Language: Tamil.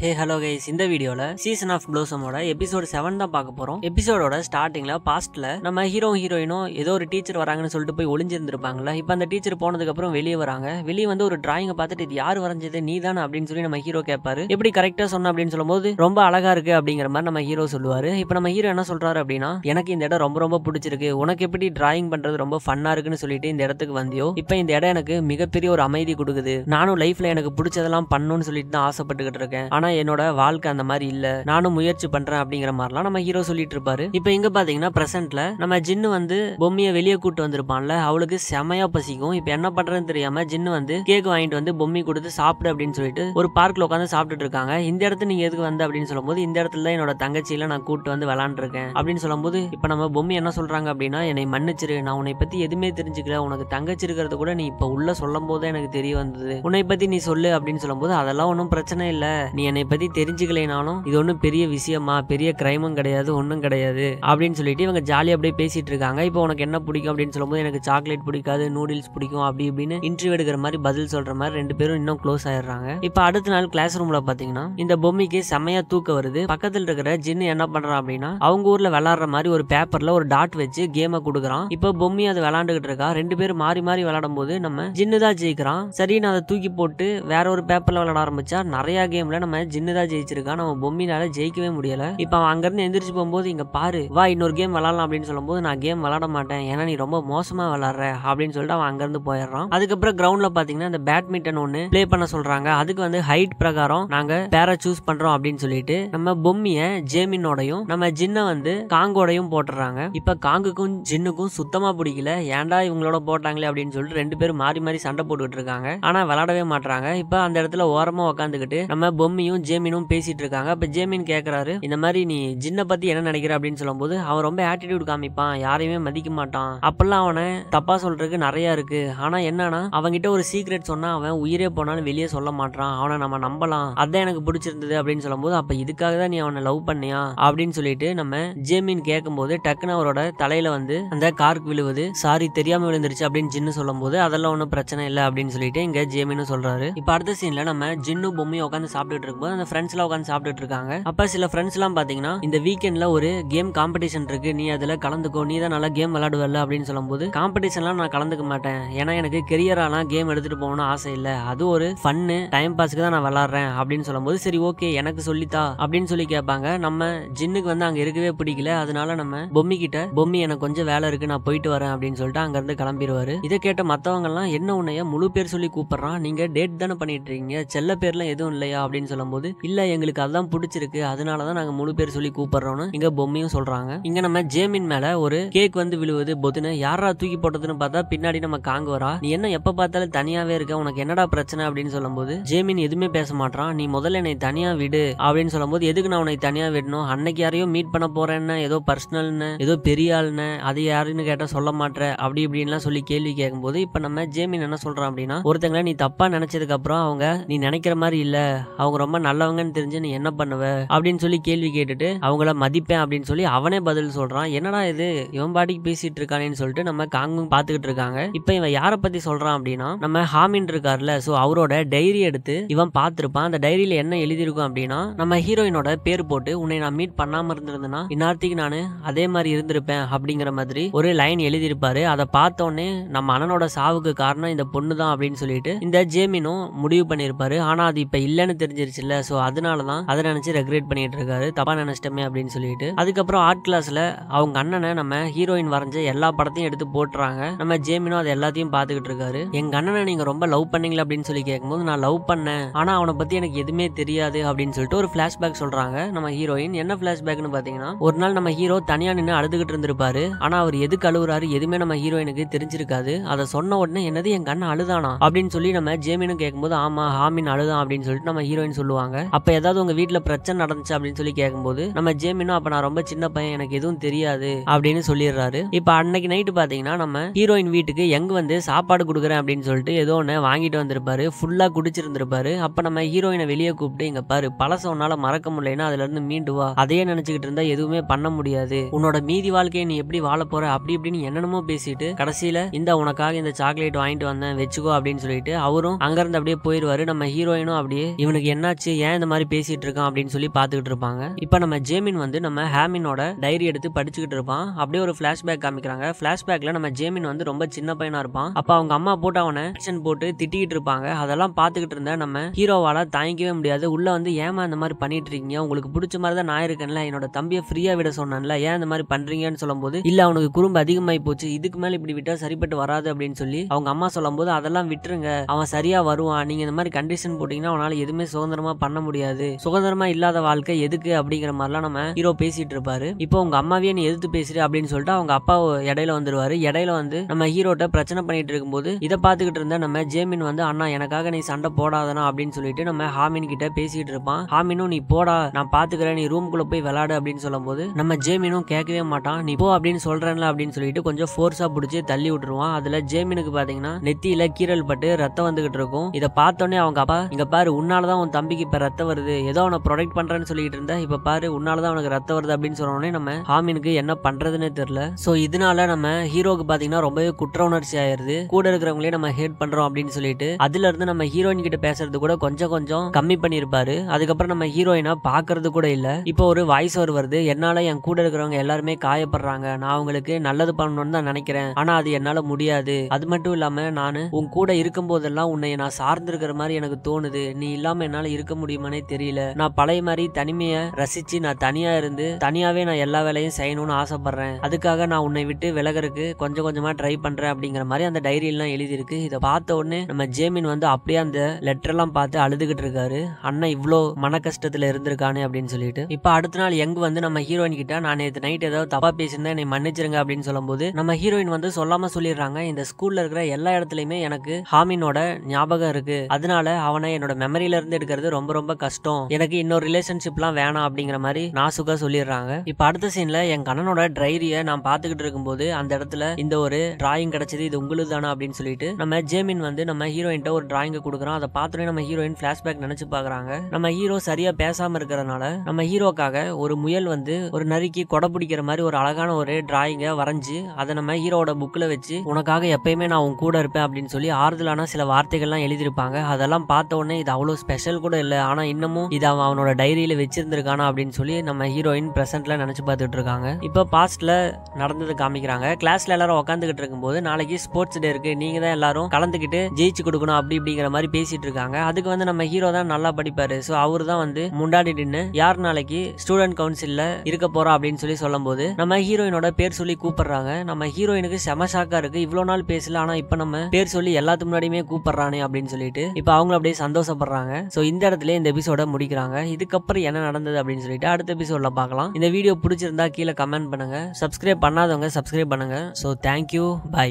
Hey hello guys, இந்த வீடியோல சீசன் ஆஃப் ப்ளோசமோட எபிசோட் 7 தான் பார்க்க போறோம். எபிசோடோட ஸ்டார்டிங்ல பாஸ்ட்ல நம்ம ஹீரோயினும் ஏதோ ஒரு டீச்சர் வராங்கன்னு சொல்லிட்டு போய் ஒளிஞ்சிருந்திருப்பாங்கல்ல. இப்போ அந்த டீச்சர் போனதுக்கு அப்புறம் வெளியே வராங்க. வெளியே வந்து ஒரு டிராயிங்கை பார்த்துட்டு இது யார் வரைஞ்சது நீ தானே அப்படின்னு சொல்லி நம்ம ஹீரோ கேட்பாரு. எப்படி கரெக்டா சொன்ன அப்படின்னு சொல்லும்போது ரொம்ப அழகா இருக்கு அப்படிங்கிற மாதிரி நம்ம ஹீரோ சொல்லுவாரு. இப்போ நம்ம ஹீரோ என்ன சொல்றாரு அப்படின்னா, எனக்கு இந்த இடம் ரொம்ப ரொம்ப பிடிச்சிருக்கு, உனக்கு எப்படி டிராயிங் பண்றது ரொம்ப ஃபன்னா இருக்குன்னு சொல்லிட்டு இந்த இடத்துக்கு வந்தியோ, இப்போ இந்த இடம் எனக்கு மிகப்பெரிய ஒரு அமைதி கொடுக்குது, நானும் லைஃப்ல எனக்கு பிடிச்சதெல்லாம் பண்ணணும்னு சொல்லிட்டு தான் ஆசைப்பட்டுக்கிட்டு இருக்கேன், ஆனா என்னோட வாழ்க்கை அந்த மாதிரி இல்ல, நானும் முயற்சி பண்றேன் அப்படிங்கிற மாதிரிலாம் நம்ம ஹீரோ சொல்லிட்டு இருப்பாரு. இப்போ இங்க பாத்தீங்கன்னா பிரசன்ட்ல நம்ம ஜின்னு வந்து பொம்மையை வெளியே கூட்டு வந்திருப்பான்ல, அவளுக்கு செமையா பசிக்கும். இப்போ என்ன பண்றதுன்னு தெரியாம ஜின்னு வந்து கேக் வாங்கிட்டு வந்து பொம்மை கொடுத்து சாப்பிடு அப்படின்னு சொல்லிட்டு ஒரு பார்க்ல உட்காந்து சாப்பிட்டுட்டு இருக்காங்க. இந்த இடத்துல நீங்க எதுக்கு வந்து அப்படின்னு சொல்லும்போது, இந்த இடத்துல தான் என்னோட தங்கச்சியில நான் கூட்டு வந்து விளாண்டு இருக்கேன் அப்படின்னு சொல்லும்போது, இப்ப நம்ம பொம்மை என்ன சொல்றாங்க அப்படின்னா, என்னை மன்னிச்சிரு, நான் உன்னை பத்தி எதுவுமே தெரிஞ்சுக்கல, உனக்கு தங்கச்சி இருக்கிறது கூட நீ இப்ப உள்ள சொல்லும் போது எனக்கு தெரிய வந்தது, உன்னை பத்தி நீ சொல்லு அப்படின்னு சொல்லும்போது, அதெல்லாம் ஒன்றும் பிரச்சனை இல்ல, நீ என்னை பத்தி தெரிஞ்சுக்கலைனாலும் இது ஒன்றும் பெரிய விஷயமா, பெரிய கிரைமும் கிடையாது, ஒன்றும் கிடையாது அப்படின்னு சொல்லிட்டு இவங்க ஜாலியாக அப்படியே பேசிட்டு இருக்காங்க. இப்போ உனக்கு என்ன பிடிக்கும் அப்படின்னு சொல்லும்போது, எனக்கு சாக்லேட் பிடிக்காது, நூடுல்ஸ் பிடிக்கும் அப்படி இப்படின்னு இன்டர்வியூ எடுக்கிற மாதிரி பதில் சொல்ற மாதிரி ரெண்டு பேரும் இன்னும் க்ளோஸ் ஆயிடுறாங்க. இப்போ அடுத்த நாள் கிளாஸ் ரூம்ல பாத்தீங்கன்னா இந்த பொம்மைக்கு செமையா தூக்க வருது. பக்கத்தில் இருக்கிற ஜின்னு என்ன பண்றான் அப்படின்னா, அவங்க ஊர்ல விளையாடுற மாதிரி ஒரு பேப்பர்ல ஒரு டாட் வச்சு கேமை கொடுக்குறான். இப்போ பொம்மி அதை விளையாண்டுகிட்டு இருக்கா. ரெண்டு பேரும் மாறி மாறி விளையாடும் போது நம்ம ஜின்னு தான் ஜெயிக்கிறான். சரி, நான் அதை தூக்கி போட்டு வேற ஒரு பேப்பர்ல விளையாட ஆரம்பிச்சா நிறைய கேம்ல நம்ம ஜின்னு தான் ஜெயிச்சிருக்கான், நம்ம பொம்மினால ஜெயிக்கவே முடியல. இப்ப அவன் அங்கிருந்து எந்திரிச்சு போகும்போது, இங்க பாரு வா இன்னொரு கேம் விளையாடலாம் அப்படின்னு சொல்லும்போது, நான் கேம் விளையாட மாட்டேன், ஏன்னா நீ ரொம்ப மோசமா விளையாடுற அப்படின்னு சொல்லிட்டு அவன் அங்கிருந்து போயிடுறான். அதுக்கப்புறம் கிரவுண்ட்ல பாத்தீங்கன்னா இந்த பேட்மிண்டன் ஒன்னு பிளே பண்ண சொல்றாங்க. அதுக்கு வந்து ஹைட் பிரகாரம் நாங்க பேரை சூஸ் பண்றோம் அப்படின்னு சொல்லிட்டு நம்ம பொம்மிய ஜேமினோடையும் நம்ம ஜின்ன வந்து காங்கோடையும் போட்டுறாங்க. இப்ப காங்குக்கும் ஜின்னுக்கும் சுத்தமா பிடிக்கல, ஏன்டா இவங்களோட போட்டாங்களே அப்படின்னு சொல்லிட்டு ரெண்டு பேரும் மாறி மாறி சண்டை போட்டுக்கிட்டு இருக்காங்க. ஆனா விளையாடவே மாட்டாங்க. இப்ப அந்த இடத்துல ஓரமா உட்காந்துக்கிட்டு நம்ம பொம்மியும் ஜேமினும் பேசிட்டு இருக்காங்க. அப்ப ஜேமின் கேக்குறாரு, இந்த மாதிரி நீ ஜின்ன பத்தி என்ன நினைக்கிற அப்படின்னு சொல்லும்போது, அவன் ரொம்ப ஆட்டிடியூட் காமிப்பான், யாரையுமே மதிக்க மாட்டான், அப்பெல்லாம் அவனை தப்பா சொல்றதுக்கு நிறைய இருக்கு, ஆனா என்னன்னா அவன்கிட்ட ஒரு சீக்ரெட் சொன்னா அவன் உயிரே போனாலும் வெளியே சொல்ல மாட்டான், அவனை நம்ம நம்பலாம், அதான் எனக்கு பிடிச்சிருந்தது அப்படின்னு சொல்லும்போது, அப்ப இதுக்காக தான் நீ அவனை லவ் பண்ணியா அப்படின்னு சொல்லிட்டு நம்ம ஜேமின் கேட்கும் போது, டக்குன்னு அவரோட தலையில வந்து அந்த கார்க்கு விழுவுது, சாரி தெரியாம விழுந்துருச்சு அப்படின்னு ஜின்னு சொல்லும் போது, அதெல்லாம் ஒன்றும் பிரச்சனை இல்லை அப்படின்னு சொல்லிட்டு இங்க ஜேமின்னு சொல்றாரு. இப்ப அடுத்த சீன்ல நம்ம ஜின்னு பொம்மையை உட்காந்து சாப்பிட்டுட்டு இருக்கும்போது அந்த ஃப்ரெண்ட்ஸ் எல்லாம் உட்காந்து சாப்பிட்டுட்டு இருக்காங்க. அப்ப சில ஃப்ரெண்ட்ஸ் எல்லாம் பாத்தீங்கன்னா, இந்த வீக்கெண்ட்ல ஒரு கேம் காம்படிஷன் இருக்கு, நீ அதுல கலந்துக்கோ, நீ தான் நல்லா கேம் விளையாடுவல்ல அப்படின்னு சொல்லும்போது, காம்படிஷன்லாம் நான் கலந்துக்க மாட்டேன், ஏன்னா எனக்கு கெரியராலாம் கேம் எடுத்துட்டு போகணும்னு ஆசை இல்ல, அது ஒரு ஃபன்னு டைம் பாஸ்க்கு தான் நான் விளையாடுறேன் அப்படின்னு சொல்லும்போது, சரி ஓகே எனக்கு சொல்லித்தா அப்படின்னு சொல்லி கேட்பாங்க. நம்ம ஜின்னுக்கு வந்து அங்க இருக்கவே பிடிக்கல, அதனால நம்ம பொம்மி கிட்ட, பொம்மி எனக்கு கொஞ்சம் வேலை இருக்கு நான் போயிட்டு வரேன் அப்படின்னு சொல்லிட்டு அங்க இருந்து கிளம்பிடுவாரு. இதை கேட்ட மத்தவங்க எல்லாம், என்ன உன்னைய முழு பேர் சொல்லி கூப்பிடுறான், நீங்க டேட் தானே பண்ணிட்டு இருக்கீங்க, செல்ல பேர்லாம் எதுவும் இல்லையா அப்படின்னு சொல்லும்போது, இல்ல எங்களுக்கு அதான் பிடிச்சிருக்கு, அதனாலதான் நாங்க முழு பேர் சொல்லி கூப்பிடுறோம்னு இங்க பொம்மையும் சொல்றாங்க. இங்க நம்ம ஜேமின் மேல ஒரு கேக் வந்து விழுவுது. பொதுன்னு யாரா தூக்கி போட்டதுன்னு பார்த்தா பின்னாடி நம்ம காங்க வரா. நீ என்ன எப்ப பார்த்தாலும் தனியாவே இருக்க, உனக்கு என்னடா பிரச்சனை அப்படின்னு சொல்லும்போது ஜேமின் எதுவுமே பேச மாட்டான். நீ முதல்ல என்னை தனியா விடு அப்படின்னு சொல்லும்போது, எதுக்கு நான் உன்னை தனியா விடணும், அன்னைக்கு யாரையும் மீட் பண்ண போறேன்னு, ஏதோ பர்சனல்னு, ஏதோ பெரிய ஆளுன்னு, அது யாருன்னு கேட்டா சொல்ல மாட்டேற அப்படி இப்படின்லாம் சொல்லி கேள்வி கேட்கும்போது, இப்ப நம்ம ஜேமின் என்ன சொல்றான் அப்படின்னா, ஒருத்தங்களை நீ தப்பா நினைச்சதுக்கு அப்புறம் அவங்க நீ நினைக்கிற மாதிரி இல்ல, அவங்க ரொம்ப நல்லவங்கன்னு தெரிஞ்சு நீ என்ன பண்ணுவ அப்படின்னு சொல்லி கேள்வி கேட்டுட்டு அவங்கள மதிப்பேன் அப்படின்னு சொல்லி அவனே பதில் சொல்றான். என்னடா இது இவன் பாட்டிக்கு பேசிட்டு இருக்கானேன்னு சொல்லிட்டு நம்ம காங்கும் பாத்துக்கிட்டு இருக்காங்க. இப்ப இவன் யார பத்தி சொல்றான் அப்படின்னா, நம்ம ஹாமின் இருக்காருல்ல, சோ அவரோட டைரி எடுத்து இவன் பார்த்திருப்பான். அந்த டைரியில என்ன எழுதிருக்கும் அப்படின்னா, நம்ம ஹீரோயினோட பேர் போட்டு, உன்னை நான் மீட் பண்ணாம இருந்திருந்தேன்னா இந்நேரத்துக்கு நானு அதே மாதிரி இருந்திருப்பேன் அப்படிங்கிற மாதிரி ஒரு லைன் எழுதியிருப்பாரு. அதை பார்த்தோன்னே நம்ம அண்ணனோட சாவுக்கு காரணம் இந்த பொண்ணு தான் அப்படின்னு சொல்லிட்டு இந்த ஜேமினும் முடிவு பண்ணிருப்பாரு. ஆனா அது இப்ப இல்லன்னு தெரிஞ்சிருச்சுல்ல, சோ அதனாலதான் அதை நினைச்சு ரெக்ரெட் பண்ணிட்டு இருக்காரு, தப்பா நினைச்சிட்டமே அப்படின்னு சொல்லிட்டு. அதுக்கப்புறம் ஆர்ட் கிளாஸ்ல அவங்க அண்ணனை நம்ம ஹீரோயின் வரைஞ்ச எல்லா படத்தையும் எடுத்து போட்டுறாங்க. நம்ம ஜேமினும் அது எல்லாத்தையும் பாத்துக்கிட்டு இருக்காரு. எங்க அண்ணனை நீங்க ரொம்ப லவ் பண்ணீங்களா அப்படின்னு சொல்லி கேட்கும்போது, நான் லவ் பண்ணேன், ஆனா அவனை பத்தி எனக்கு எதுவுமே தெரியாது அப்படின்னு சொல்லிட்டு ஒரு பிளாஷ்பேக் சொல்றாங்க நம்ம ஹீரோயின். என்ன பிளாஷ்பேக்னு பாத்தீங்கன்னா, ஒரு நாள் நம்ம ஹீரோ தனியா நின்று அழுதுகிட்டு இருந்திருப்பாரு. ஆனா அவர் எதுக்கு அழுகுறாரு எதுவுமே நம்ம ஹீரோயினுக்கு தெரிஞ்சிருக்காது. அதை சொன்ன உடனே, என்னது எங்க அண்ணன் அழுதானா அப்படின்னு சொல்லி நம்ம ஜேமினும் கேட்கும்போது, ஆமா ஹாமின் அழுதான் அப்படின்னு சொல்லிட்டு நம்ம ஹீரோயின் சொல்லுவாங்க. அப்ப ஏதாவது உங்க வீட்டுல பிரச்சனை நடந்துச்சு அப்படின்னு சொல்லி கேட்கும்போது, நம்ம ஜேமினும் அப்ப நான் ரொம்ப சின்ன பையன் எனக்கு எதுவும் தெரியாது அப்படின்னு சொல்லிடுறாரு. இப்ப அன்னைக்கு நைட்டு பாத்தீங்கன்னா நம்ம ஹீரோயின் வீட்டுக்கு எங்க வந்து சாப்பாடு கொடுக்குறேன் அப்படின்னு சொல்லிட்டு ஏதோ ஒண்ணு வாங்கிட்டு வந்திருப்பாரு. ஃபுல்லா குடிச்சிருந்திருப்பாரு. அப்ப நம்ம ஹீரோயினை வெளியே கூப்பிட்டு, இங்க பாரு பழச உன்னால மறக்க முடியலன்னா அதுல இருந்து மீண்டு வா, அதையே நினைச்சுக்கிட்டு இருந்தா எதுவுமே பண்ண முடியாது, உன்னோட மீதி வாழ்க்கையை நீ எப்படி வாழ போற அப்படி இப்படின்னு என்னென்னமோ பேசிட்டு கடைசியில இந்த உனக்காக இந்த சாக்லேட் வாங்கிட்டு வந்தேன் வச்சுக்கோ அப்படின்னு சொல்லிட்டு அவரும் அங்க இருந்து அப்படியே போயிருவாரு. நம்ம ஹீரோயினும் அப்படியே இவனுக்கு என்னாச்சு என்னாச்சு, ஏன் இந்த மாதிரி பேசிட்டு இருக்கான் அப்படின்னு சொல்லி பாத்துக்கிட்டு இருப்பாங்க. இப்ப நம்ம ஜேமின் வந்து நம்ம ஹாமினோட டைரி எடுத்து படிச்சுக்கிட்டு இருப்பான். அப்படியே ஒரு பிளாஷ்பேக் காமிக்கிறாங்க. பிளாஷ்பேக்ல நம்ம ஜேமின் வந்து ரொம்ப சின்ன பையனா இருப்பான். அப்ப அவங்க அம்மா போட்டு அவனை ஆக்ஷன் போட்டு திட்டிக்கிட்டு இருப்பாங்க. அதெல்லாம் பாத்துக்கிட்டு இருந்த நம்ம ஹீரோவால தாங்கிக்கவே முடியாது. உள்ள வந்து ஏமா இந்த மாதிரி பண்ணிட்டு இருக்கீங்க, உங்களுக்கு பிடிச்ச மாதிரி தான் நான் இருக்கேன்ல, என்னோட தம்பியை ஃப்ரீயா விட சொன்னேன்ல, ஏன் இந்த மாதிரி பண்றீங்கன்னு சொல்லும்போது இல்ல அவனுக்கு குறும்பு அதிகமாயி போச்சு, இதுக்கு மேல இப்படி விட்டா சரிப்பட்டு வராது அப்படின்னு சொல்லி அவங்க அம்மா சொல்லும் போது அதெல்லாம் விட்டுருங்க, அவன் சரியா வருவான், நீங்க இந்த மாதிரி கண்டிஷன் போட்டீங்கன்னா அவனால எதுவுமே சுதந்திரமா பண்ண முடியாது, சுதந்திரமா இல்லாத வாழ்க்கை எதுக்கு அப்படிங்கிற மாதிரிலாம் நம்ம ஹீரோ பேசிட்டு இருப்பாரு. இப்போ உங்க அம்மாவே நீ எதிர்த்து பேசுற அப்படின்னு சொல்லிட்டு அவங்க அப்பா இடையில வந்துருவாரு. இடையில வந்து நம்ம ஹீரோட்ட பிரச்சனை பண்ணிட்டு இருக்கும்போது இதை பாத்துக்கிட்டு இருந்த நம்ம ஜேமின் வந்து அண்ணா எனக்காக நீ சண்டை போடாதனா அப்படின்னு சொல்லிட்டு நம்ம ஹாமின் கிட்ட பேசிட்டு இருப்பான். ஹாமினும் நீ போடா நான் பாத்துக்கிறேன், நீ ரூம்குள்ள போய் விளையாடு அப்படின்னு சொல்லும் போது நம்ம ஜேமினும் கேட்கவே மாட்டான். நீ போ அப்படின்னு சொல்றேன்ல அப்படின்னு சொல்லிட்டு கொஞ்சம் ஃபோர்ஸா பிடிச்சி தள்ளி விட்டுருவான். அதுல ஜேமினுக்கு பாத்தீங்கன்னா நெத்தியில கீரல் பட்டு ரத்தம் வந்துகிட்டு இருக்கும். இதை பார்த்தோன்னே அவங்க அப்பா இங்க பாரு உன்னாலதான் உன் தம்பிக்கு இப்ப ரத்தம் வருது, ஏதோ அவனை ப்ரொடெக்ட் பண்றேன்னு சொல்லிட்டு இருந்த, இப்ப பாரு உன்னாலதான் அவனுக்கு ரத்தம் வருது அப்படின்னு சொன்னோடனே நம்ம ஹாமினுக்கு என்ன பண்றதுன்னு தெரியல. சோ இதனால நம்ம ஹீரோக்கு பாத்தீங்கன்னா ரொம்பவே குற்ற உணர்ச்சி ஆயிருது. கூட இருக்கிறவங்களே நம்ம ஹேட் பண்றோம் அப்படின்னு சொல்லிட்டு அதுல இருந்து நம்ம ஹீரோயின் கிட்ட பேசுறது கூட கொஞ்சம் கொஞ்சம் கம்மி பண்ணிருப்பாரு. அதுக்கப்புறம் நம்ம ஹீரோயினா பாக்குறது கூட இல்ல. இப்போ ஒரு வாய்ஸ் ஓவர் வருது, என்னால என் கூட இருக்கிறவங்க எல்லாருமே காயப்படுறாங்க, நான் அவங்களுக்கு நல்லது பண்ணணும்னு தான் நினைக்கிறேன், ஆனா அது என்னால முடியாது, அது மட்டும் இல்லாம நானு உன் கூட இருக்கும் போதெல்லாம் உன்னை நான் சார்ந்து இருக்கிற மாதிரி எனக்கு தோணுது, நீ இல்லாம என்னால இருக்க முடியுமானே தெரியல, நான் பழைய மாதிரி தனிமைய ரசிச்சு நான் தனியா இருந்து தனியாவே நான் எல்லா வேலையும் செய்யணும்னு ஆசைப்படுறேன், அதுக்காக நான் உன்னை விட்டு விலகறதுக்கு கொஞ்சம் கொஞ்சமா ட்ரை பண்றேன் அப்படிங்கிற மாதிரி அந்த டைரியெல்லாம் எழுதி இருக்கு. இதை பார்த்த உடனே நம்ம ஜேமின் வந்து அப்படியே அந்த லெட்டர் எல்லாம் பார்த்து அழுதுகிட்டு இருக்காரு. அண்ணன் இவ்வளோ மன கஷ்டத்துல இருந்திருக்கானே அப்படின்னு சொல்லிட்டு. இப்ப அடுத்த நாள் யங் வந்து நம்ம ஹீரோயின் கிட்ட நான் நேற்று நைட் ஏதாவது தப்பா பேசியிருந்தேன் என்னை மன்னிச்சிருங்க அப்படின்னு சொல்லும்போது நம்ம ஹீரோயின் வந்து சொல்லாம சொல்லிடுறாங்க, இந்த ஸ்கூல்ல இருக்கிற எல்லா இடத்துலயுமே எனக்கு ஹாமினோட ஞாபகம் இருக்கு, அதனால அவனை என்னோட மெமரியில இருந்து எடுக்கிறது ரொம்ப ரொம்ப கஷ்டம், எனக்கு இன்னொரு ரிலேஷன்ஷிப்லாம் வேணாம் அப்படிங்கிற மாதிரி நாசுக்கா சொல்லிடுறாங்க. இப்ப அடுத்த சீன்ல என் கண்ணனோட டைரியை நான் பாத்துக்கிட்டு இருக்கும்போது அந்த இடத்துல இந்த ஒரு டிராயிங் கிடைச்சது, இது உங்களுக்கு தானா அப்படின்னு சொல்லிட்டு நம்ம ஜேமின் வந்து நம்ம ஹீரோயின்ட்ட ஒரு டிராயிங்க கொடுக்குறோம். அதை பார்த்தோன்னே நம்ம ஹீரோயின் பிளாஷ்பேக் நினைச்சு பாக்குறாங்க. நம்ம ஹீரோ சரியா பேசாம இருக்கிறதுனால நம்ம ஹீரோக்காக ஒரு முயல் வந்து ஒரு நரிக்கு கொடை பிடிக்கிற மாதிரி ஒரு அழகான ஒரு டிராயிங்க வரைஞ்சு அதை நம்ம ஹீரோட புக்ல வச்சு உனக்காக எப்பயுமே நான் உன் கூட இருப்பேன் அப்படின்னு சொல்லி ஆறுதலான சில வார்த்தைகள்லாம் எழுதியிருப்பாங்க. அதெல்லாம் பார்த்த உடனே இது அவ்வளவு ஸ்பெஷல் கூட இல்லை, ஆனா இன்னமும் இது அவனோட டைரியில வச்சிருந்திருக்கானா அப்படின்னு சொல்லி நம்ம ஹீரோயின் பிரசன்ட்ல நினைச்சு பார்த்துட்டு இருக்காங்க. இப்போ பாஸ்ட்ல நடந்தது காமிக்கிறாங்க. கிளாஸ்ல எல்லாரும் உட்காந்துக்கிட்டு இருக்கும்போது நாளைக்கு ஸ்போர்ட்ஸ் டே இருக்கு, நீங்க தான் எல்லாரும் கலந்துக்கிட்டு ஜெயிச்சு கொடுக்கணும் அப்படி இப்படிங்கிற மாதிரி பேசிட்டு இருக்காங்க. அதுக்கு வந்து நம்ம ஹீரோ தான் நல்லா படிப்பாரு. சோ அவரு தான் வந்து முன்னாடி நின்று யார் நாளைக்கு ஸ்டூடெண்ட் கவுன்சில்ல இருக்க போறா அப்படின்னு சொல்லி சொல்லும் போது நம்ம ஹீரோயினோட பேர் சொல்லி கூப்பிடுறாங்க. நம்ம ஹீரோயினுக்கு செம ஷாக்கா இருக்கு, இவ்வளவு நாள் பேசல ஆனா இப்ப நம்ம பேர் சொல்லி எல்லாத்து முன்னாடியுமே கூப்பிடுறானே அப்படின்னு சொல்லிட்டு இப்ப அவங்களும் அப்படியே சந்தோஷப்படுறாங்க. சோ இந்த இடத்துல இந்த எபிசோட முடிக்கிறாங்க. இதுக்கப்புறம் என்ன நடந்தது அப்படின்னு சொல்லிட்டு அடுத்த எபிசோட்ல பார்க்கலாம். இந்த வீடியோ பிடிச்சிருந்தா கீழே கமெண்ட் பண்ணுங்க, சப்ஸ்கிரைப் பண்ணாதவங்க சப்ஸ்கிரைப் பண்ணுங்க. So thank you, by.